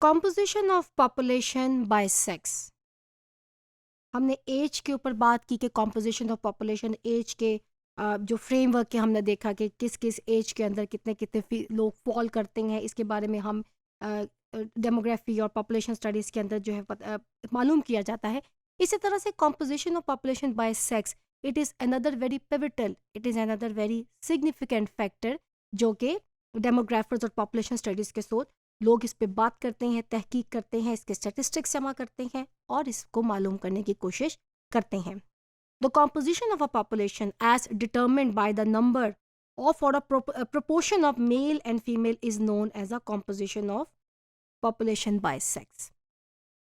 Composition of population by sex. हमने as के ऊपर बात की कि कॉम्पोजिशन ऑफ पॉपुलेशन एज के जो फ्रेमवर्क के हमने देखा कि किस किस एज के अंदर कितने कितने लोग फॉल करते हैं, इसके बारे में हम डेमोग्राफी और पॉपुलेशन स्टडीज़ के अंदर जो है मालूम किया जाता है। इसी तरह से composition of population by sex, it is another very pivotal, it is another very significant factor जो कि डेमोग्राफर्स और पॉपुलेशन स्टडीज़ के सोच लोग इस पे बात करते हैं, तहकीक करते हैं, इसके स्टैटिस्टिक्स जमा करते हैं और इसको मालूम करने की कोशिश करते हैं। The composition of a population as determined by the number of और proportion of male and female is known as a composition of population by sex.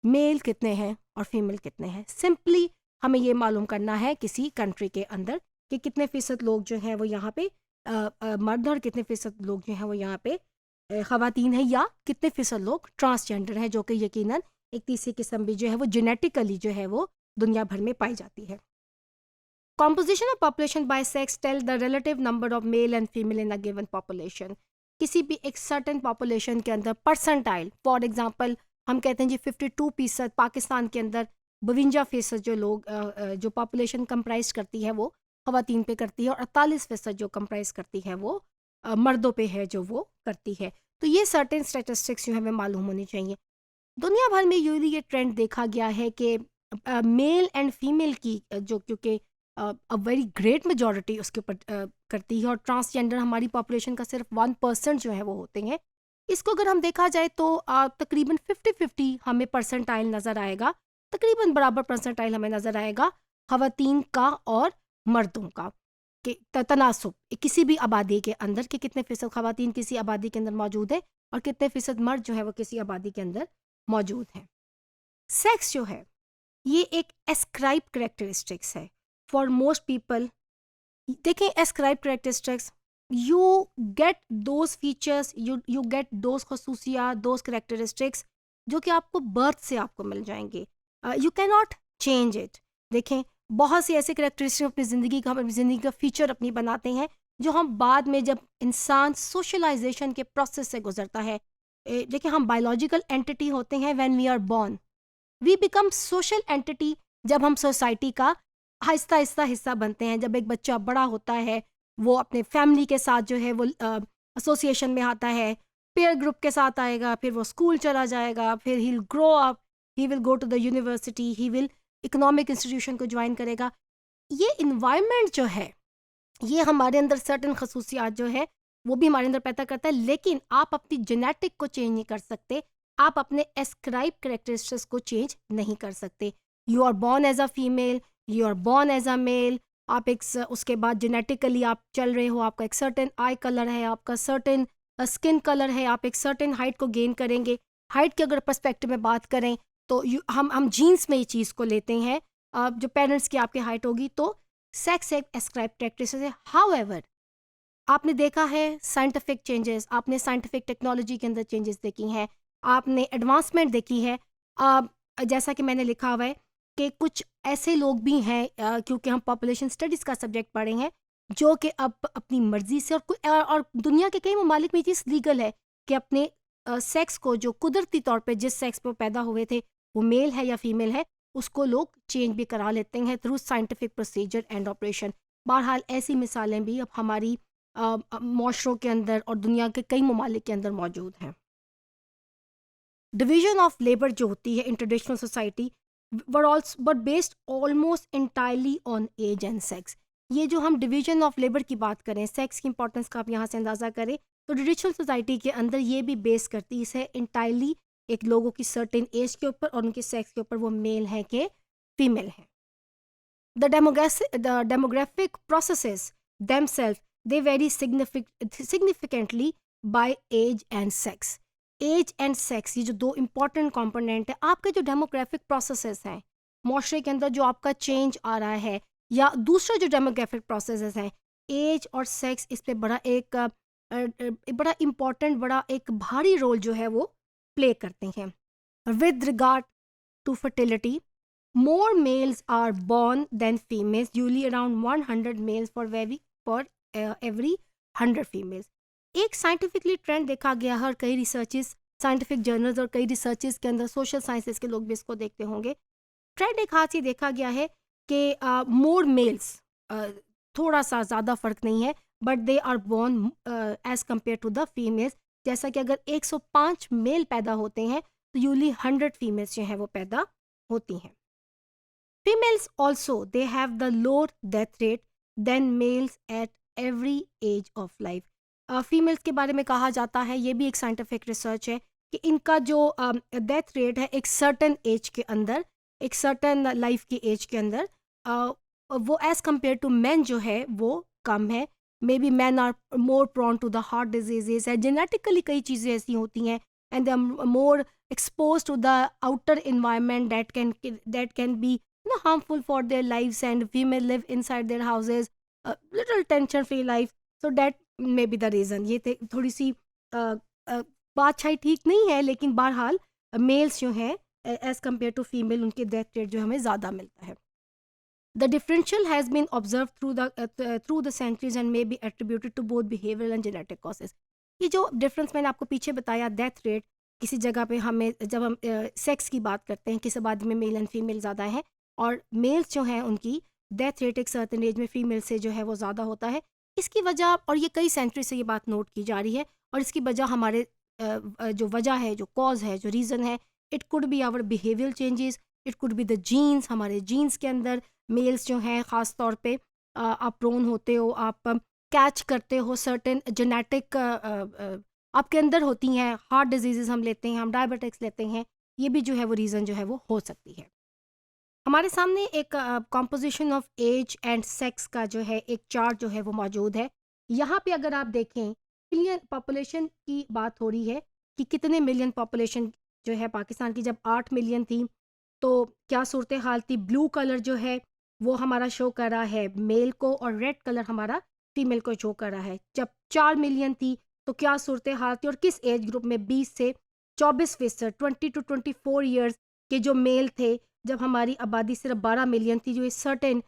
Male कितने हैं और फीमेल कितने हैं, सिंपली हमें ये मालूम करना है किसी कंट्री के अंदर कि कितने फ़ीसद लोग जो हैं वो यहाँ पे मर्द और कितने फ़ीसद लोग जो हैं वो यहाँ पे ख़वातीन हैं, या कितने फ़ीसद लोग ट्रांसजेंडर हैं, जो कि यकीनन एक तीसरी किस्म भी जो है वो जेनेटिकली जो है वो दुनिया भर में पाई जाती है। Composition of population by sex tell the relative number of male and female in a given population. किसी भी एक सर्टेन पॉपुलेशन के अंदर परसेंटाइल, फॉर एग्जांपल हम कहते हैं जी 52% पाकिस्तान के अंदर 52% जो लोग जो पॉपुलेशन कंप्राइज करती है वो ख़वातीन पे करती है, और 48% जो कंप्राइज करती है वो मर्दों पे है जो वो करती है। तो ये सर्टेन स्टैटिस्टिक्स जो हमें मालूम होनी चाहिए। दुनिया भर में यूजली ये ट्रेंड देखा गया है कि मेल एंड फीमेल की जो क्योंकि अ वेरी ग्रेट मेजॉरिटी उसके ऊपर करती है, और ट्रांसजेंडर हमारी पॉपुलेशन का सिर्फ 1% जो है वो होते हैं। इसको अगर हम देखा जाए तो तकरीबन 50-50 हमें परसेंटाइल नज़र आएगा, तकरीबन बराबर परसेंटाइल हमें नज़र आएगा ख़वातीन का और मर्दों का, कि तनासुब किसी भी आबादी के अंदर कि कितने फ़ीसद ख़वातीन किसी आबादी के अंदर मौजूद है और कितने फ़ीसद मर्द जो है वो किसी आबादी के अंदर मौजूद हैं। सेक्स जो है ये एक एस्क्राइब करेक्टरिस्टिक्स है फॉर मोस्ट पीपल। देखें ascribe characteristics, you get those features, you get those खसूसियात, दोज करेक्टरिस्टिक्स जो कि आपको बर्थ से आपको मिल जाएंगे, you can not change it. देखें बहुत सी ऐसे करेक्टरिस्टिक्स अपनी ज़िंदगी का, हम अपनी ज़िंदगी का फीचर अपनी बनाते हैं जो हम बाद में जब इंसान सोशलाइजेशन के प्रोसेस से गुजरता है, देखिए हम बायोलॉजिकल एंटिटी होते हैं when we are born, we become social entity जब हम सोसाइटी का आहिस्ता आहिस्ता हिस्सा बनते हैं। जब एक बच्चा बड़ा होता है वो अपने फैमिली के साथ जो है वो एसोसिएशन में आता है, पेयर ग्रुप के साथ आएगा, फिर वो स्कूल चला जाएगा, फिर he will grow up, he will go to the university, he will economic institution को ज्वाइन करेगा। ये इन्वायरमेंट जो है ये हमारे अंदर सर्टन खसूसियात जो है वो भी हमारे अंदर पैदा करता है, लेकिन आप अपनी जेनेटिक को चेंज नहीं कर सकते, आप अपने एस्क्राइब करेक्टरिस्टिक्स को चेंज नहीं कर सकते। You are born as a female, you are born as a male, आप एक उसके बाद जेनेटिकली आप चल रहे हो, आपका एक सर्टेन आई कलर है, आपका सर्टेन स्किन कलर है, आप एक सर्टेन हाइट को गेन करेंगे। हाइट के अगर पर्सपेक्टिव में बात करें तो हम जीन्स में ये चीज़ को लेते हैं, जो पेरेंट्स की आपकी हाइट होगी, तो सेक्स एक एस्क्राइब करेक्टरिस्टिक्स है। हाउएवर आपने देखा है साइंटिफिक चेंजेस, आपने साइंटिफिक टेक्नोलॉजी के अंदर चेंजेस देखी हैं, आपने एडवांसमेंट देखी है। जैसा कि मैंने लिखा हुआ है कि कुछ ऐसे लोग भी हैं, क्योंकि हम पॉपुलेशन स्टडीज़ का सब्जेक्ट पढ़े हैं, जो कि अब अपनी मर्ज़ी से और दुनिया के कई ममालिक में ये चीज़ लीगल है कि अपने सेक्स को, जो कुदरती तौर पे जिस सेक्स पे पैदा हुए थे वो मेल है या फीमेल है, उसको लोग चेंज भी करा लेते हैं through scientific procedure and operation. बहरहाल ऐसी मिसालें भी अब हमारी माशरों के अंदर और दुनिया के कई ममालिक के अंदर मौजूद हैं। डिवीजन ऑफ लेबर जो होती है in traditional society but based almost entirely on age and sex. ये जो हम डिवीजन ऑफ लेबर की बात करें, सेक्स की इंपॉर्टेंस का आप यहाँ से अंदाज़ा करें, तो ट्रेडिशनल सोसाइटी के अंदर ये भी बेस करती है इंटायरली एक लोगों की सर्टेन एज के ऊपर और उनके सेक्स के ऊपर, वो मेल है कि फीमेल है। The demographic processes themselves, they vary significantly by age and sex. Age and sex, ये जो दो इम्पॉर्टेंट कंपोनेंट है आपके जो डेमोग्राफिक प्रोसेसेस हैं, माशरे के अंदर जो आपका चेंज आ रहा है, या दूसरा जो डेमोग्राफिक प्रोसेसेस हैं, एज और सेक्स इस पे बड़ा इम्पॉर्टेंट, बड़ा एक भारी रोल जो है वो प्ले करते हैं। With regard to fertility, more males are born than females, usually around 100 males for every 100 females. एक साइंटिफिकली ट्रेंड देखा गया है और कई रिसर्चेस साइंटिफिक जर्नल्स और कई रिसर्चेस के अंदर सोशल साइंसेस के लोग भी इसको देखते होंगे। ट्रेंड एक हाथ ये देखा गया है कि मोर मेल्स, थोड़ा सा ज़्यादा फ़र्क नहीं है, but they are born as compare to the females. जैसा कि अगर 105 मेल पैदा होते हैं तो यूजली 100 फीमेल्स जो हैं वो पैदा होती हैं। Females also they have the lower death rate than males at every age of life. Females के बारे में कहा जाता है, ये भी एक साइंटिफिक रिसर्च है, कि इनका जो डेथ रेट है एक सर्टन एज के अंदर, एक सर्टन लाइफ की एज के अंदर, वो एज़ कम्पेयर टू मैन जो है वो कम है। May be men are more prone to the heart diseases है, जेनेटिकली कई चीज़ें ऐसी होती हैं, and they are more exposed to the outer environment that can be harmful for their lives, and female live inside their houses a little tension free life, so that may be the reason। ये थोड़ी सी बात शायद ठीक नहीं है, लेकिन बहरहाल mails जो हैं एज कम्पेयर टू फीमेल उनके डेथ रेट जो हमें ज़्यादा मिलता है। The differential has been observed through the centuries and may be attributed to both behavioral and genetic causes। ये जो डिफरेंस मैंने आपको पीछे बताया, डेथ रेट, किसी जगह पे हमें जब हम सेक्स की बात करते हैं, किस आबादी में मेल एंड फीमेल ज़्यादा है, और मेल्स जो हैं उनकी डेथ रेट एक सर्टेन एज में फीमेल से जो है वो ज़्यादा होता है। इसकी वजह, और ये कई सेंचुरी से ये बात नोट की जा रही है, और इसकी वजह हमारे जो वजह है, जो कॉज है, जो रीज़न है, it could be our behavioural changes, it could be the genes. हमारे जीन्स के अंदर मेल्स जो हैं ख़ास तौर पे आप प्रोन होते हो, आप कैच करते हो सर्टेन जेनेटिक आपके अंदर होती हैं, हार्ट डिजीज़ेस हम लेते हैं, हम डायबिटिक्स लेते हैं, ये भी जो है वो रीज़न जो है वो हो सकती है। हमारे सामने एक composition of age and sex का जो है एक चार्ट जो है वो मौजूद है। यहाँ पे अगर आप देखें, मिलियन पॉपुलेशन की बात हो रही है कि कितने मिलियन पॉपुलेशन जो है पाकिस्तान की, जब 8 मिलियन थी तो क्या सूरत हाल थी। ब्लू कलर जो है वो हमारा शो कर रहा है मेल को, और रेड कलर हमारा फीमेल को शो कर रहा है। जब 4 मिलियन थी तो क्या सूरत हाल थी, और किस एज ग्रुप में 20 से 24%, 20 टू 24 ईयर्स के जो मेल थे, जब हमारी आबादी सिर्फ 12 मिलियन थी। जो सर्टेन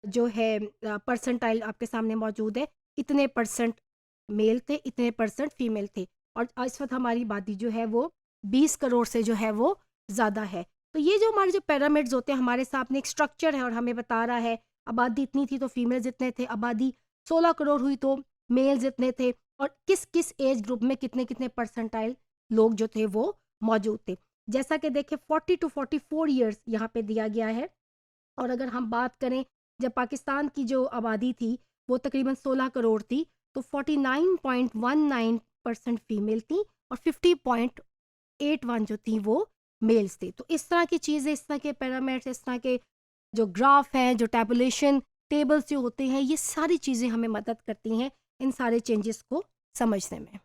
जो है परसेंटाइल आपके सामने मौजूद है, इतने परसेंट मेल थे, इतने परसेंट फीमेल थे, और इस वक्त हमारी आबादी जो है वो 20 करोड़ से जो है वो ज़्यादा है। तो ये जो हमारे जो पिरामिड्स होते हैं, हमारे सामने एक स्ट्रक्चर है और हमें बता रहा है आबादी इतनी थी तो फीमेल्स इतने थे, आबादी 16 करोड़ हुई तो मेल्स इतने थे, और किस किस एज ग्रुप में कितने कितने परसेंटाइल लोग जो थे वो मौजूद थे। जैसा कि देखें 40 टू 44 ईयर्स यहाँ पे दिया गया है, और अगर हम बात करें जब पाकिस्तान की जो आबादी थी वो तकरीबन 16 करोड़ थी, तो 49.19% फीमेल थी और 50.81 जो थी वो मेल्स थे। तो इस तरह की चीज़ें, इस तरह के पैरामीटर्स, इस तरह के जो ग्राफ हैं, जो टैबुलेशन टेबल्स जो होते हैं, ये सारी चीज़ें हमें मदद करती हैं इन सारे चेंजेस को समझने में।